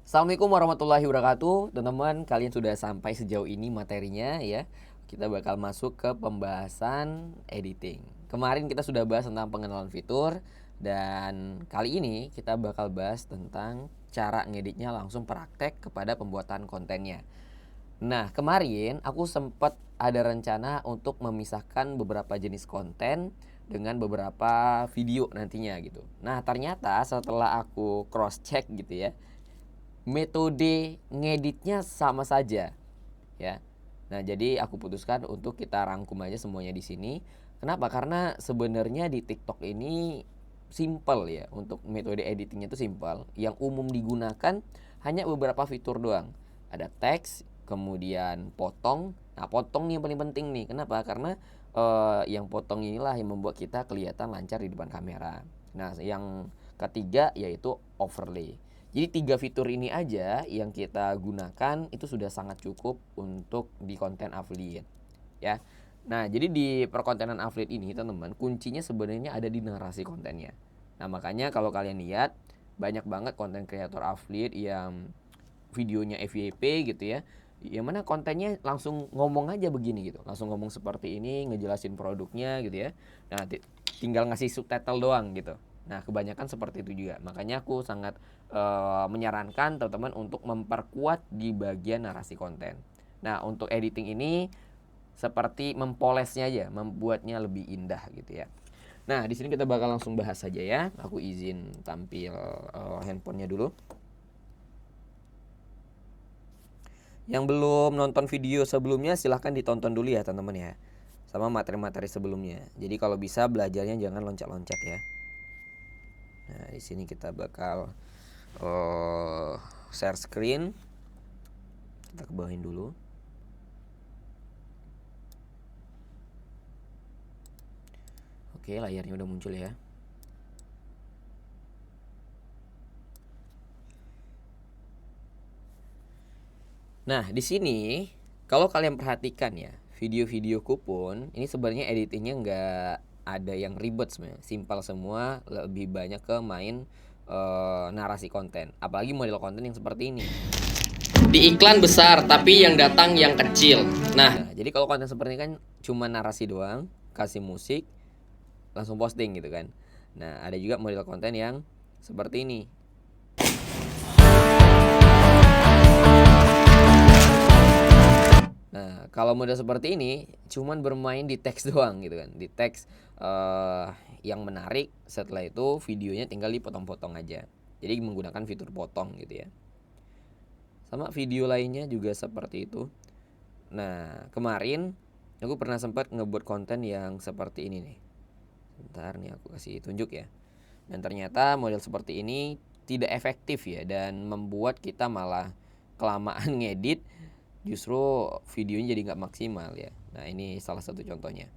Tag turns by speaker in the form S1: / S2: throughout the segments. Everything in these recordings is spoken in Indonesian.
S1: Assalamualaikum warahmatullahi wabarakatuh. Teman-teman, kalian sudah sampai sejauh ini materinya ya. Kita bakal masuk ke pembahasan editing. Kemarin kita sudah bahas tentang pengenalan fitur, dan kali ini kita bakal bahas tentang cara ngeditnya langsung praktek kepada pembuatan kontennya. Nah, kemarin aku sempat ada rencana untuk memisahkan beberapa jenis konten dengan beberapa video nantinya gitu. Nah, ternyata setelah aku cross check gitu ya, metode ngeditnya sama saja ya. Nah, jadi aku putuskan untuk kita rangkum aja semuanya di sini. Kenapa? Karena sebenarnya di TikTok ini simple ya, untuk metode editingnya itu simple. Yang umum digunakan hanya beberapa fitur doang. Ada teks, kemudian potong. Nah, potong nih yang paling penting nih. Kenapa? Karena yang potong inilah yang membuat kita kelihatan lancar di depan kamera. Nah, yang ketiga yaitu overlay. Jadi 3 fitur ini aja yang kita gunakan itu sudah sangat cukup untuk di konten affiliate ya. Nah, jadi di perkontenan affiliate ini teman-teman, kuncinya sebenarnya ada di narasi kontennya. Nah, makanya kalau kalian lihat banyak banget konten kreator affiliate yang videonya FYP gitu ya, yang mana kontennya langsung ngomong aja begini gitu, langsung ngomong seperti ini, ngejelasin produknya gitu ya. Nah, tinggal ngasih subtitle doang gitu. Nah, kebanyakan seperti itu juga. Makanya aku sangat menyarankan teman-teman untuk memperkuat di bagian narasi konten. Nah, untuk editing ini seperti mempolesnya aja, membuatnya lebih indah gitu ya. Nah, di sini kita bakal langsung bahas saja ya. Aku izin tampil handphonenya dulu. Yang belum nonton video sebelumnya silahkan ditonton dulu ya teman-teman ya, sama materi-materi sebelumnya. Jadi kalau bisa belajarnya jangan loncat-loncat ya. Nah, di sini kita bakal share screen. Kita kebawain dulu. Oke, layarnya udah muncul ya. Nah, di sini kalau kalian perhatikan ya, video-videoku pun ini sebenarnya editingnya nggak ada yang ribet sebenarnya, simpel semua, lebih banyak ke main narasi konten, apalagi model konten yang seperti ini. Di iklan besar tapi yang datang yang kecil. Nah, jadi kalau konten seperti ini kan cuma narasi doang, kasih musik, langsung posting gitu kan. Nah, ada juga model konten yang seperti ini. Nah, kalau model seperti ini cuman bermain di teks doang gitu kan. Di teks yang menarik, setelah itu videonya tinggal dipotong-potong aja. Jadi menggunakan fitur potong gitu ya. Sama video lainnya juga seperti itu. Nah, kemarin aku pernah sempat ngebuat konten yang seperti ini nih. Bentar nih aku kasih tunjuk ya. Dan ternyata model seperti ini tidak efektif ya, dan membuat kita malah kelamaan ngedit, justru videonya jadi nggak maksimal ya. Nah, ini salah satu contohnya.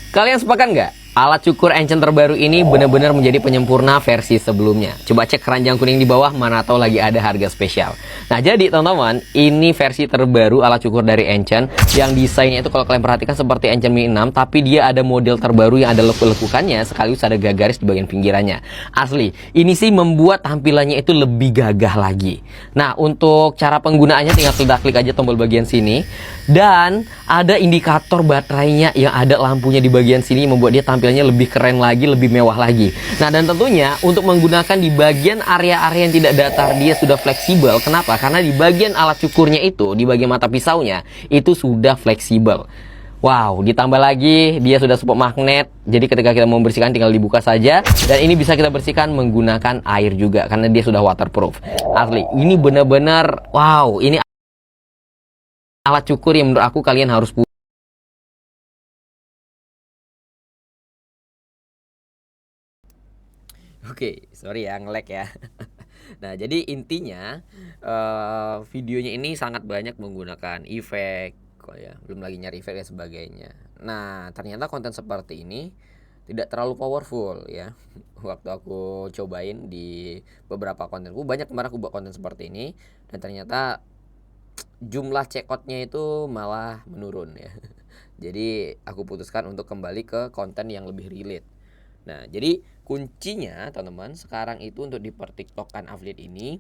S1: Kalian sepakat nggak? Alat cukur Encen terbaru ini benar-benar menjadi penyempurna versi sebelumnya. Coba cek keranjang kuning di bawah, mana tahu lagi ada harga spesial. Nah, jadi teman-teman, ini versi terbaru alat cukur dari Encen, yang desainnya itu kalau kalian perhatikan seperti Encen Mini 6, tapi dia ada model terbaru yang ada lekuk-lekukannya, sekaligus ada garis di bagian pinggirannya. Asli, ini sih membuat tampilannya itu lebih gagah lagi. Nah, untuk cara penggunaannya tinggal klik aja tombol bagian sini, dan ada indikator baterainya yang ada lampunya di bagian sini, membuat dia tampilnya lebih keren lagi, lebih mewah lagi. Nah, dan tentunya untuk menggunakan di bagian area-area yang tidak datar, dia sudah fleksibel. Kenapa? Karena di bagian alat cukurnya itu, di bagian mata pisaunya itu sudah fleksibel. Wow, ditambah lagi dia sudah support magnet. Jadi ketika kita mau membersihkan tinggal dibuka saja, dan ini bisa kita bersihkan menggunakan air juga karena dia sudah waterproof. Asli, ini benar-benar wow, ini alat cukur yang menurut aku kalian harus punya. Oke, sorry ya nge-lag ya. Nah, jadi intinya videonya ini sangat banyak menggunakan efek, kok ya, belum lagi nyari efek dan sebagainya. Nah, ternyata konten seperti ini tidak terlalu powerful ya. Waktu aku cobain di beberapa kontenku, banyak kemarin aku buat konten seperti ini, dan ternyata jumlah checkoutnya itu malah menurun ya. Jadi aku putuskan untuk kembali ke konten yang lebih relate. Nah, jadi kuncinya teman-teman sekarang itu untuk di pertiktokkan affiliate ini,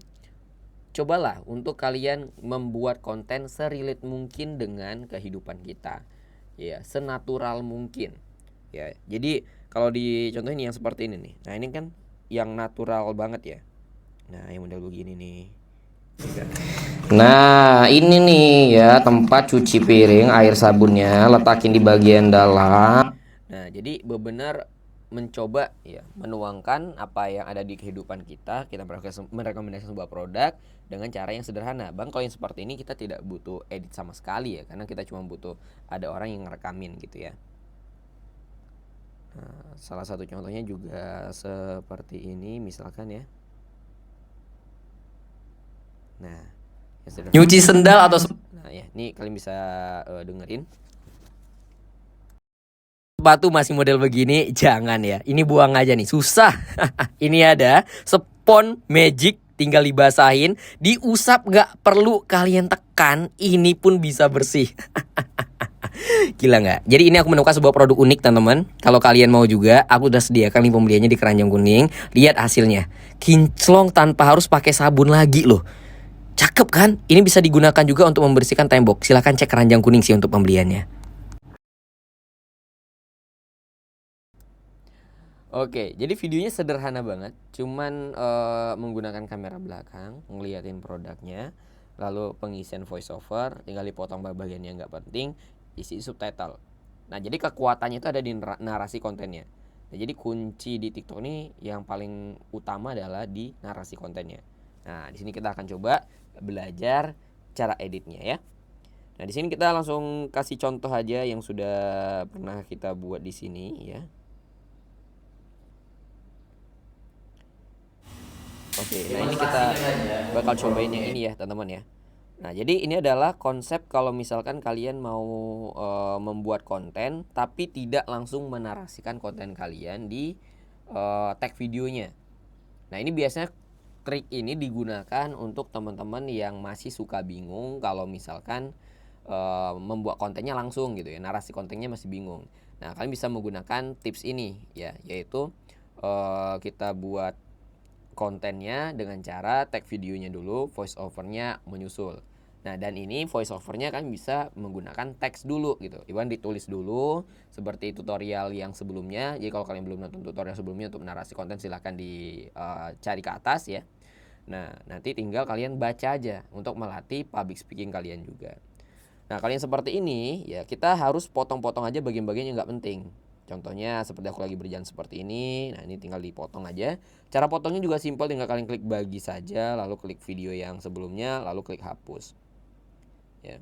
S1: cobalah untuk kalian membuat konten serelate mungkin dengan kehidupan kita. Ya, senatural mungkin. Ya, jadi kalau di contoh ini yang seperti ini nih. Nah, ini kan yang natural banget ya. Nah, yang model begini nih. Nah, ini nih ya tempat cuci piring, air sabunnya letakin di bagian dalam. Nah, jadi benar-benar mencoba ya menuangkan apa yang ada di kehidupan kita merekomendasikan sebuah produk dengan cara yang sederhana. Bang, kalau yang seperti ini kita tidak butuh edit sama sekali ya, karena kita cuma butuh ada orang yang ngerekamin gitu ya. Nah, salah satu contohnya juga seperti ini misalkan ya. Nah, nyuci sendal atau nah ya, ini kalian bisa dengerin. Sepatu masih model begini, jangan ya. Ini buang aja nih, susah. Ini ada spons magic, tinggal dibasahin, diusap gak perlu kalian tekan, ini pun bisa bersih. Gila nggak? Jadi ini aku menemukan sebuah produk unik teman-teman. Kalau kalian mau juga, aku udah sediakan link pembeliannya di Keranjang Kuning. Lihat hasilnya, kinclong tanpa harus pakai sabun lagi loh. Cakep kan? Ini bisa digunakan juga untuk membersihkan tembok. Silahkan cek Keranjang Kuning sih untuk pembeliannya. Oke, jadi videonya sederhana banget. Cuman menggunakan kamera belakang, ngeliatin produknya, lalu pengisian voiceover, tinggal dipotong bagian yang nggak penting, isi subtitle. Nah, jadi kekuatannya itu ada di narasi kontennya. Nah, jadi kunci di TikTok ini yang paling utama adalah di narasi kontennya. Nah, di sini kita akan coba belajar cara editnya ya. Nah, di sini kita langsung kasih contoh aja yang sudah pernah kita buat di sini ya. Oke, nah ini kita bakal cobain yang ini ya teman-teman ya. Nah, jadi ini adalah konsep kalau misalkan kalian mau membuat konten tapi tidak langsung menarasikan konten kalian di tag videonya. Nah, ini biasanya trik ini digunakan untuk teman-teman yang masih suka bingung kalau misalkan membuat kontennya langsung gitu ya, narasi kontennya masih bingung. Nah, kalian bisa menggunakan tips ini ya, yaitu kita buat kontennya dengan cara tag videonya dulu, voice overnya menyusul. Nah, dan ini voice overnya kan bisa menggunakan teks dulu gitu. Iwan ditulis dulu seperti tutorial yang sebelumnya. Jadi kalau kalian belum nonton tutorial sebelumnya untuk narasi konten silahkan dicari ke atas ya. Nah, nanti tinggal kalian baca aja untuk melatih public speaking kalian juga. Nah, kalian seperti ini ya, kita harus potong-potong aja bagian-bagian yang nggak penting. Contohnya seperti aku lagi berjalan seperti ini. Nah, ini tinggal dipotong aja. Cara potongnya juga simpel, tinggal kalian klik bagi saja, lalu klik video yang sebelumnya, lalu klik hapus. Ya.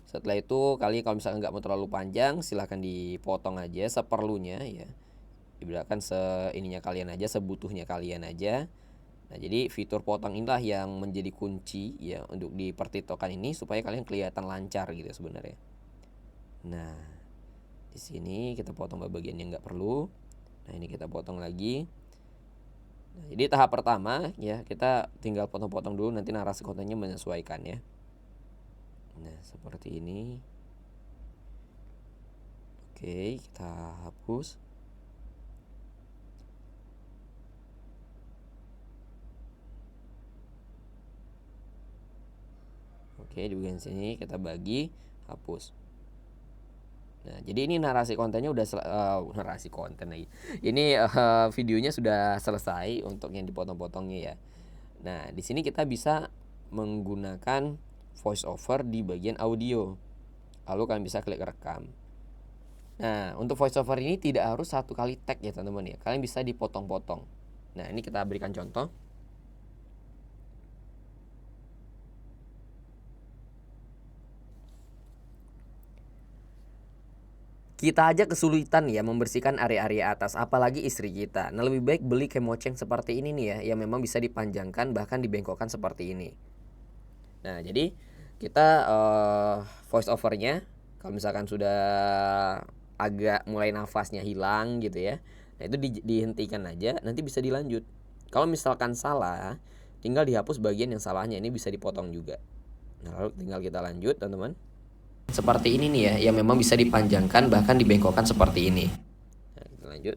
S1: Setelah itu kalian kalau misalkan nggak mau terlalu panjang, silahkan dipotong aja seperlunya ya. Ibaratkan seininya kalian aja, sebutuhnya kalian aja. Nah, jadi fitur potong inilah yang menjadi kunci ya untuk di pertiktokan ini supaya kalian kelihatan lancar gitu sebenarnya. Nah, di sini kita potong bagian yang nggak perlu. Nah, ini kita potong lagi. Nah, jadi tahap pertama ya kita tinggal potong-potong dulu, nanti narasi kontennya menyesuaikan ya. Nah, seperti ini. Oke, kita hapus. Oke, di bagian sini kita bagi, hapus. Nah, jadi ini narasi kontennya udah narasi konten lagi. Ini videonya sudah selesai untuk yang dipotong-potongnya ya. Nah, di sini kita bisa menggunakan voice over di bagian audio. Lalu kalian bisa klik rekam. Nah, untuk voice over ini tidak harus satu kali tag ya teman-teman ya. Kalian bisa dipotong-potong. Nah, ini kita berikan contoh. Kita aja kesulitan ya membersihkan area-area atas, apalagi istri kita. Nah, lebih baik beli kemoceng seperti ini nih ya, yang memang bisa dipanjangkan bahkan dibengkokkan seperti ini. Nah, jadi kita voice overnya kalau misalkan sudah agak mulai nafasnya hilang gitu ya, nah itu dihentikan aja, nanti bisa dilanjut. Kalau misalkan salah, tinggal dihapus bagian yang salahnya, ini bisa dipotong juga. Nah, lalu tinggal kita lanjut teman-teman. Seperti ini nih ya, yang memang bisa dipanjangkan bahkan dibengkokkan seperti ini. Nah, kita lanjut.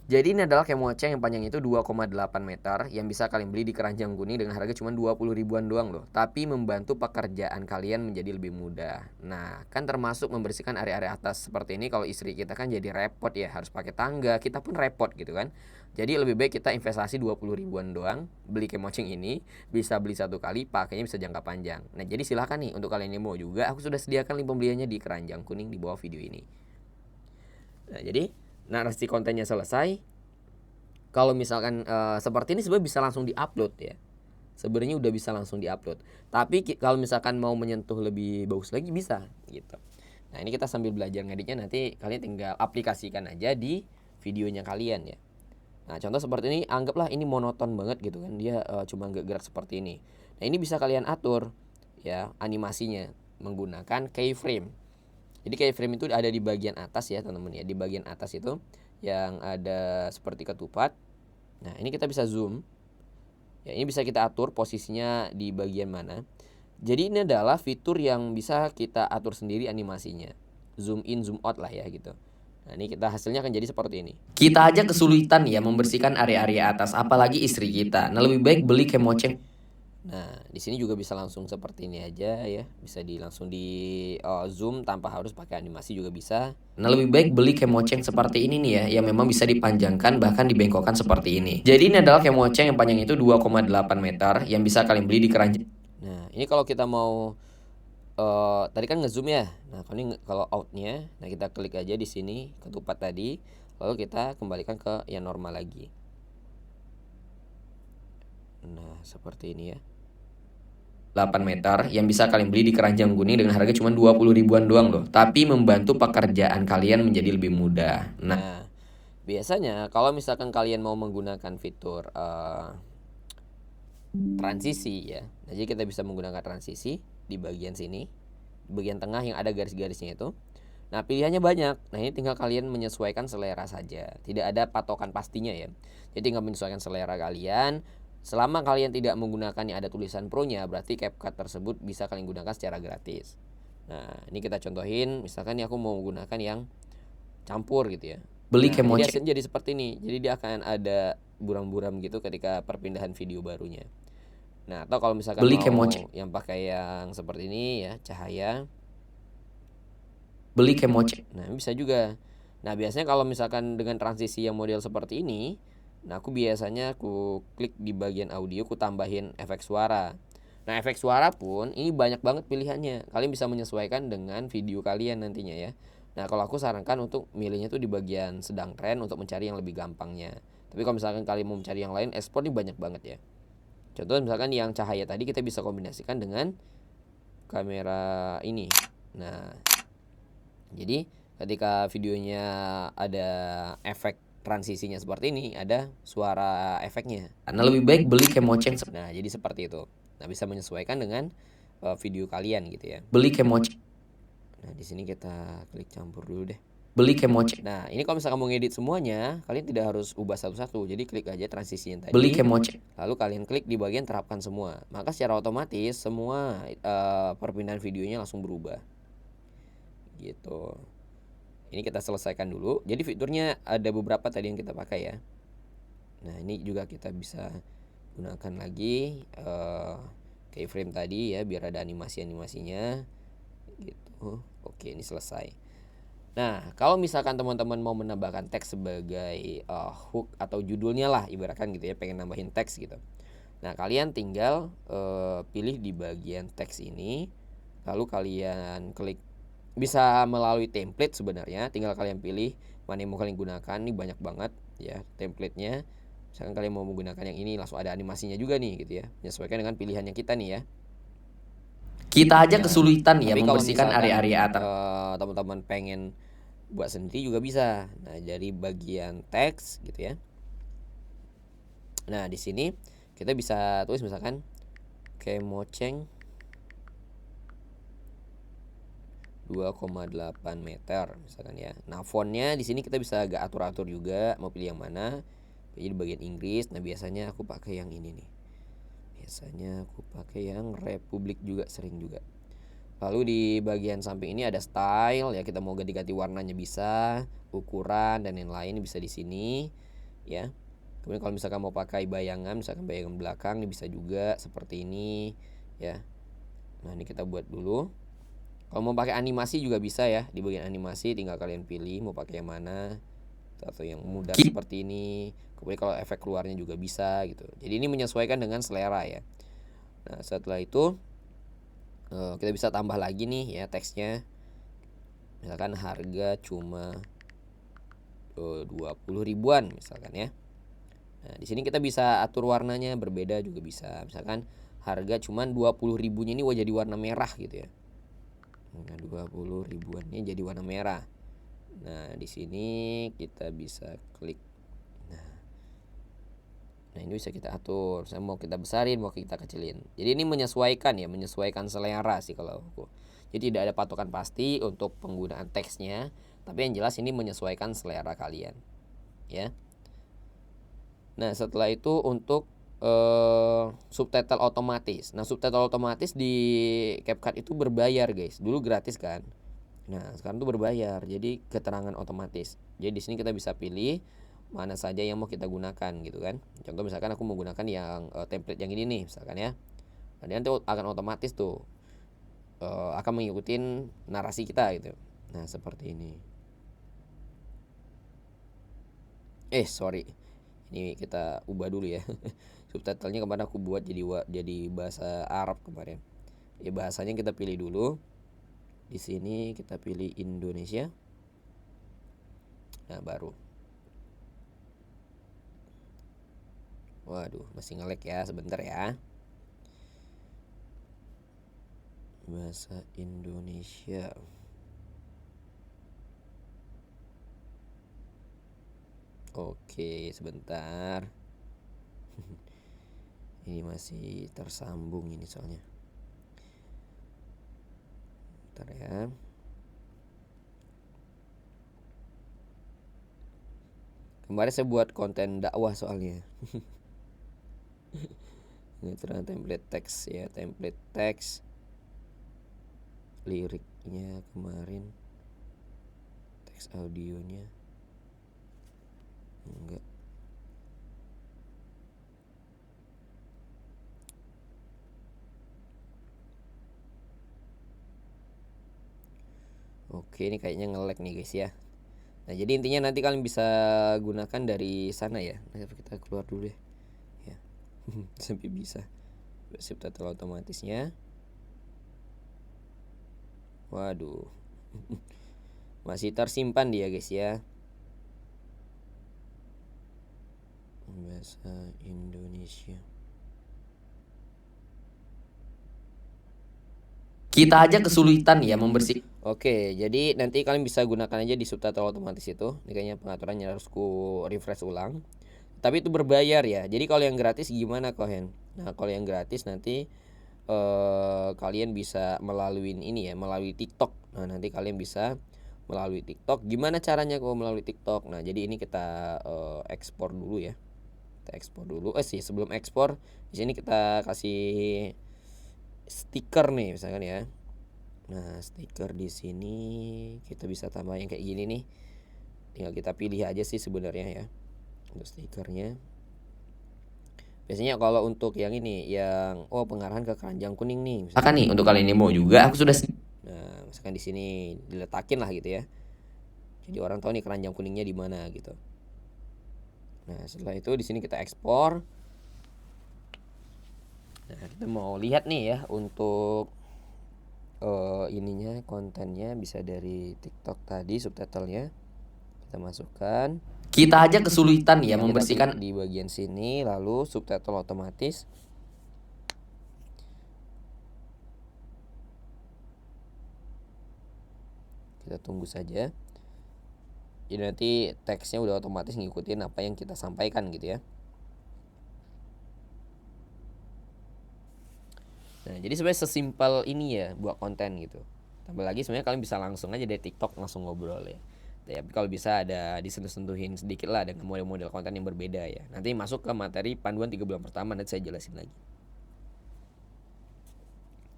S1: Jadi ini adalah kemoceng yang panjangnya itu 2,8 meter yang bisa kalian beli di Keranjang Kuning dengan harga cuma 20 ribuan doang loh. Tapi membantu pekerjaan kalian menjadi lebih mudah. Nah, kan termasuk membersihkan area-area atas seperti ini. Kalau istri kita kan jadi repot ya, harus pakai tangga, kita pun repot gitu kan. Jadi lebih baik kita investasi 20 ribuan doang, beli kemoceng ini, bisa beli satu kali, pakainya bisa jangka panjang. Nah, jadi silahkan nih untuk kalian yang mau juga, aku sudah sediakan link pembeliannya di Keranjang Kuning di bawah video ini. Nah, jadi narasi kontennya selesai. Kalau misalkan seperti ini sebenarnya bisa langsung diupload ya. Sebenarnya udah bisa langsung diupload. Tapi kalau misalkan mau menyentuh lebih bagus lagi bisa gitu. Nah, ini kita sambil belajar ngeditnya, nanti kalian tinggal aplikasikan aja di videonya kalian ya. Nah, contoh seperti ini, anggaplah ini monoton banget gitu kan. Dia cuma gerak seperti ini. Nah, ini bisa kalian atur ya animasinya menggunakan keyframe. Jadi keyframe itu ada di bagian atas ya teman-teman ya. Di bagian atas itu yang ada seperti ketupat. Nah, ini kita bisa zoom. Ya, ini bisa kita atur posisinya di bagian mana. Jadi ini adalah fitur yang bisa kita atur sendiri animasinya. Zoom in, zoom out lah ya gitu. Nah, ini kita hasilnya akan jadi seperti ini. Kita aja kesulitan ya membersihkan area-area atas, apalagi istri kita. Nah, lebih baik beli kemoceng. Nah, di sini juga bisa langsung seperti ini aja ya. Bisa langsung di zoom tanpa harus pakai animasi juga bisa. Nah, lebih baik beli kemoceng seperti ini nih ya, yang memang bisa dipanjangkan bahkan dibengkokkan seperti ini. Jadi ini adalah kemoceng yang panjang itu 2,8 meter yang bisa kalian beli di Keranjang. Nah, ini kalau kita mau tadi kan ngezoom ya. Nah, kalau ini kalau outnya, nah kita klik aja di sini ketupat tadi, lalu kita kembalikan ke yang normal lagi. Nah, seperti ini ya. 8 meter yang bisa kalian beli di Keranjang Kuning dengan harga cuma 20 ribuan doang loh. Tapi membantu pekerjaan kalian menjadi lebih mudah. Nah, biasanya kalau misalkan kalian mau menggunakan fitur transisi ya. Nah, jadi kita bisa menggunakan transisi di bagian sini, di bagian tengah yang ada garis-garisnya itu. Nah, pilihannya banyak. Nah, ini tinggal kalian menyesuaikan selera saja. Tidak ada patokan pastinya ya. Jadi tinggal menyesuaikan selera kalian. Selama kalian tidak menggunakan yang ada tulisan Pro-nya, berarti CapCut tersebut bisa kalian gunakan secara gratis. Nah, ini kita contohin. Misalkan nih aku mau menggunakan yang campur gitu ya. Beli kemoceng. Jadi seperti ini. Jadi dia akan ada buram-buram gitu ketika perpindahan video barunya. Nah, atau kalau misalkan beli mau yang pakai yang seperti ini ya, cahaya. Beli kemoceng. Nah, bisa juga. Nah, biasanya kalau misalkan dengan transisi yang model seperti ini, nah aku biasanya aku klik di bagian audio, aku tambahin efek suara. Nah, efek suara pun ini banyak banget pilihannya. Kalian bisa menyesuaikan dengan video kalian nantinya ya. Nah, kalau aku sarankan untuk milihnya tuh di bagian sedang tren untuk mencari yang lebih gampangnya. Tapi kalau misalkan kalian mau mencari yang lain, export ini banyak banget ya. Contoh misalkan yang cahaya tadi kita bisa kombinasikan dengan kamera ini. Nah, jadi ketika videonya ada efek transisinya seperti ini, ada suara efeknya. Nah, lebih baik beli kemoceng. Nah, jadi seperti itu. Nah, bisa menyesuaikan dengan video kalian gitu ya. Beli kemoceng. Nah, di sini kita klik campur dulu deh. Beli kemoceng. Nah, ini kalau misalkan mau ngedit semuanya, kalian tidak harus ubah satu-satu. Jadi klik aja transisi yang tadi. Beli kemoceng. Lalu kalian klik di bagian terapkan semua. Maka secara otomatis semua perpindahan videonya langsung berubah. Gitu. Ini kita selesaikan dulu. Jadi fiturnya ada beberapa tadi yang kita pakai ya. Nah, ini juga kita bisa gunakan lagi keyframe tadi ya, biar ada animasi-animasinya gitu. Oke, ini selesai. Nah, kalau misalkan teman-teman mau menambahkan teks sebagai hook atau judulnya lah ibaratkan gitu ya, pengen nambahin teks gitu. Nah, kalian tinggal pilih di bagian teks ini, lalu kalian klik. Bisa melalui template sebenarnya, tinggal kalian pilih mana yang mau kalian gunakan. Ini banyak banget ya template-nya. Misalkan kalian mau menggunakan yang ini, langsung ada animasinya juga nih gitu ya, menyesuaikan dengan pilihan yang kita nih ya. Kita aja kesulitan ya membersihkan area-area atas. Teman-teman pengen buat sendiri juga bisa. Nah, dari bagian teks gitu ya. Nah, di sini kita bisa tulis misalkan kemoceng 2,8 meter misalkan ya. Nah, fontnya di sini kita bisa agak atur-atur juga mau pilih yang mana. Jadi bagian Inggris. Nah, biasanya aku pakai yang ini nih. Biasanya aku pakai yang Republik juga, sering juga. Lalu di bagian samping ini ada style ya, kita mau ganti-ganti warnanya bisa, ukuran dan yang lain bisa di sini. ya. Kemudian kalau misalkan mau pakai bayangan, misalkan bayangan belakang ini bisa juga seperti ini ya. Nah, ini kita buat dulu. Kalau mau pakai animasi juga bisa ya. Di bagian animasi tinggal kalian pilih mau pakai yang mana, atau yang mudah seperti ini. Kemudian kalau efek keluarnya juga bisa gitu. Jadi ini menyesuaikan dengan selera ya. Nah, setelah itu kita bisa tambah lagi nih ya teksnya. Misalkan harga cuma 20 ribuan misalkan ya. Nah, di sini kita bisa atur warnanya berbeda juga bisa. Misalkan harga cuman 20 ribunya ini jadi warna merah gitu ya. Nah, 20 ribuannya jadi warna merah. Nah, di sini kita bisa klik. Nah, ini bisa kita atur. Saya mau kita besarin, mau kita kecilin. Jadi ini menyesuaikan ya, menyesuaikan selera sih kalau aku. Jadi tidak ada patokan pasti untuk penggunaan teksnya, tapi yang jelas ini menyesuaikan selera kalian. Ya. Nah, setelah itu untuk subtitle otomatis. Nah, subtitle otomatis di CapCut itu berbayar, guys. Dulu gratis kan. Nah, sekarang tuh berbayar. Jadi keterangan otomatis. Jadi di sini kita bisa pilih mana saja yang mau kita gunakan gitu kan. Contoh misalkan aku mau gunakan yang template yang ini nih misalkan ya. Nah, nanti akan otomatis tuh akan mengikuti narasi kita gitu. Nah, seperti ini. Sorry. Ini kita ubah dulu ya. Subtitlenya kemarin aku buat jadi bahasa Arab kemarin. Ya bahasanya kita pilih dulu. Di sini kita pilih Indonesia. Nah, baru. Waduh, masih nge-lag ya, sebentar ya. Bahasa Indonesia. Oke, sebentar. Ini masih tersambung ini soalnya. Bentar ya. Kemarin saya buat konten dakwah soalnya. Ini ternyata template teks ya, template teks. Liriknya kemarin. Teks audionya. Enggak. Oke, ini kayaknya nge-lag nih guys ya. Nah, jadi intinya nanti kalian bisa gunakan dari sana ya. Nah, kita keluar dulu deh. Ya. Sampai bisa. Subtitle otomatisnya. Waduh. Masih tersimpan dia guys ya. Bahasa Indonesia. Kita aja kesulitan ya membersih. Oke, jadi nanti kalian bisa gunakan aja di subtitle otomatis itu. Ini kayaknya pengaturannya harus ku refresh ulang. Tapi itu berbayar ya. Jadi kalau yang gratis gimana Kohen? Nah, kalau yang gratis nanti kalian bisa melalui ini ya, melalui TikTok. Nah, nanti kalian bisa melalui TikTok. Gimana caranya kalau melalui TikTok? Nah, jadi ini kita ekspor dulu ya. Kita ekspor dulu. Sebelum ekspor di sini kita kasih stiker nih misalkan ya. Nah, stiker di sini kita bisa tambah yang kayak gini nih. Tinggal kita pilih aja sih sebenarnya ya. Untuk stikernya. Biasanya kalau untuk yang ini yang pengarahan ke keranjang kuning nih. Misalkan nih untuk kalian yang mau juga aku sudah. Nah, misalkan di sini diletakin lah gitu ya. Jadi orang tahu nih keranjang kuningnya di mana gitu. Nah, setelah itu di sini kita ekspor. Nah, kita mau lihat nih ya untuk ininya kontennya bisa dari TikTok tadi subtitlenya kita masukkan. Kita aja kesulitan ya membersihkan di bagian sini, lalu subtitle otomatis. Kita tunggu saja. Jadi nanti teksnya udah otomatis ngikutin apa yang kita sampaikan gitu ya. Nah, jadi sebenarnya sesimpel ini ya buat konten gitu. Tambah lagi sebenarnya kalian bisa langsung aja dari TikTok langsung ngobrol ya. Tapi kalau bisa ada disentuh-sentuhin sedikit lah dengan model-model konten yang berbeda ya. Nanti masuk ke materi panduan 3 bulan pertama nanti saya jelasin lagi.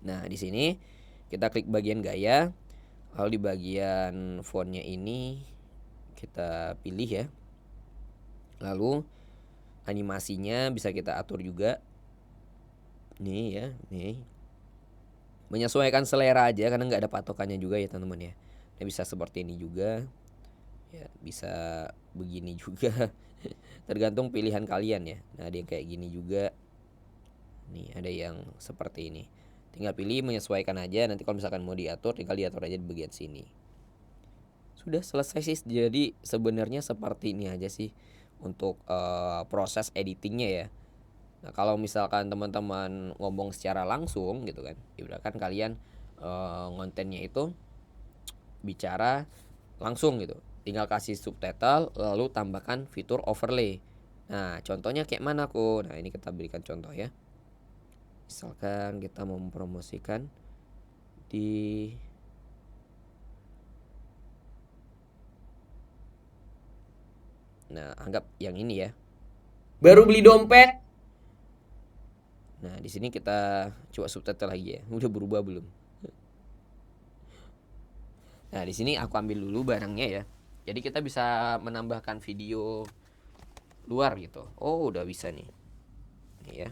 S1: Nah, di sini kita klik bagian gaya. Lalu di bagian fontnya ini kita pilih ya. Lalu animasinya bisa kita atur juga. Nih ya, nih. Menyesuaikan selera aja karena nggak ada patokannya juga ya teman-teman ya. Ini bisa seperti ini juga. Ya, bisa begini juga. Tergantung pilihan kalian ya. Nah, ada yang kayak gini juga. Nih, ada yang seperti ini. Tinggal pilih menyesuaikan aja. Nanti kalau misalkan mau diatur, tinggal diatur aja di bagian sini. Sudah selesai sih. Jadi sebenarnya seperti ini aja sih untuk proses editingnya ya. Nah, kalau misalkan teman-teman ngomong secara langsung gitu kan, ya kan kalian kontennya itu bicara langsung gitu. Tinggal kasih subtitle lalu tambahkan fitur overlay. Nah, contohnya kayak mana kok? Nah, ini kita berikan contoh ya. Misalkan kita mau mempromosikan di anggap yang ini ya. Baru beli dompet. Nah, di sini kita coba subtitle lagi ya. Udah berubah belum? Nah, di sini aku ambil dulu barangnya ya. Jadi kita bisa menambahkan video luar gitu. Oh, udah bisa nih. Nih ya.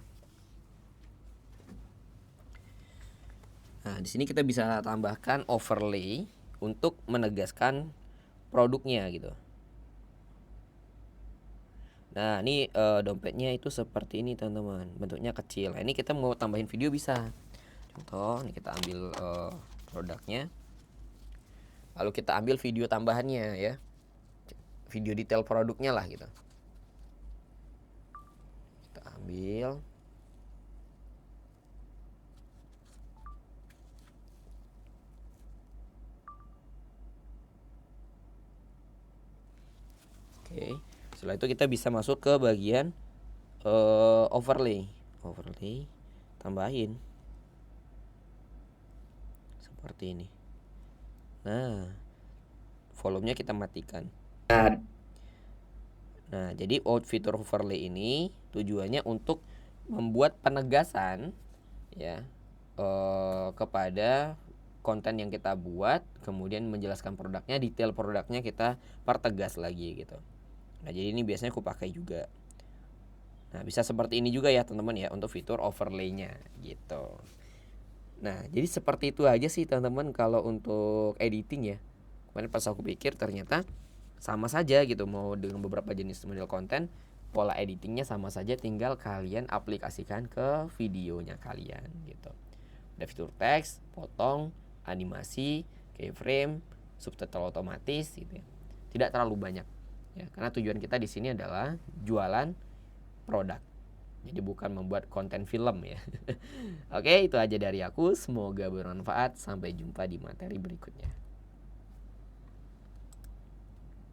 S1: Nah, di sini kita bisa tambahkan overlay untuk menegaskan produknya gitu. Nah, ini dompetnya itu seperti ini teman-teman. Bentuknya kecil. Nah, ini kita mau tambahin video bisa. Contoh, ini kita ambil produknya. Lalu kita ambil video tambahannya ya. Video detail produknya lah gitu. Kita ambil. Oke. Setelah itu kita bisa masuk ke bagian overlay. Overlay, tambahin. Seperti ini. Nah, volumenya kita matikan. Nah, jadi fitur overlay ini tujuannya untuk membuat penegasan ya kepada konten yang kita buat, kemudian menjelaskan produknya, detail produknya kita pertegas lagi gitu. Nah, jadi ini biasanya aku pakai juga. Nah, bisa seperti ini juga ya teman-teman ya untuk fitur overlay-nya gitu. Nah, jadi seperti itu aja sih teman-teman kalau untuk editing ya. Kemarin pas aku pikir ternyata sama saja gitu, mau dengan beberapa jenis model konten, pola editingnya sama saja, tinggal kalian aplikasikan ke videonya kalian gitu. Ada fitur teks, potong, animasi, keyframe, subtitle otomatis gitu ya. Tidak terlalu banyak ya, karena tujuan kita di sini adalah jualan produk. Jadi bukan membuat konten film ya. Oke, itu aja dari aku. Semoga bermanfaat. Sampai jumpa di materi berikutnya.